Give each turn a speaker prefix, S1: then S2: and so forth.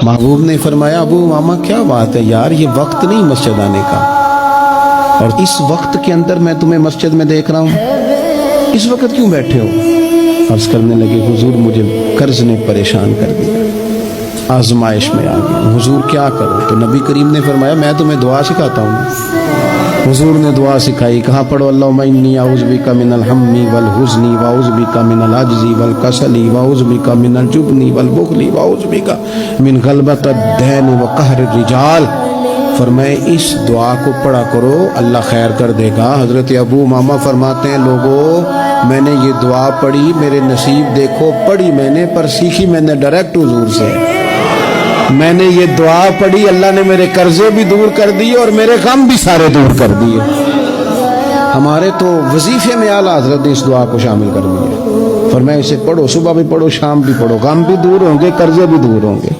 S1: محبوب نے فرمایا ابو امامہ کیا بات ہے یار، یہ وقت نہیں مسجد آنے کا، اور اس وقت کے اندر میں تمہیں مسجد میں دیکھ رہا ہوں، اس وقت کیوں بیٹھے ہو؟ عرض کرنے لگے حضور مجھے قرض نے پریشان کر دیا، آزمائش میں آ گیا، حضور کیا کروں؟ تو نبی کریم نے فرمایا میں تمہیں دعا سکھاتا ہوں۔ حضور نے دعا سکھائی، کہاں پڑھو اللہم انی اعوذ بک من الہم والحزن واعوذ بک من العجز والکسل واعوذ بک من الجبن والبخل واعوذ بک من غلبۃ الدین وقہر الرجال۔ فرمائے اس دعا کو پڑھا کرو، اللہ خیر کر دے گا۔ حضرت ابو امامہ فرماتے ہیں لوگوں میں نے یہ دعا پڑھی، میرے نصیب دیکھو، پڑھی میں نے پر سیکھی میں نے ڈائریکٹ حضور سے۔ میں نے یہ دعا پڑھی، اللہ نے میرے قرضے بھی دور کر دیے اور میرے غم بھی سارے دور کر دیے۔ ہمارے تو وظیفے میں اعلیٰ حضرت نے اس دعا کو شامل کر دیا، فرمایا اسے پڑھو، صبح بھی پڑھو، شام بھی پڑھو، غم بھی دور ہوں گے، قرضے بھی دور ہوں گے۔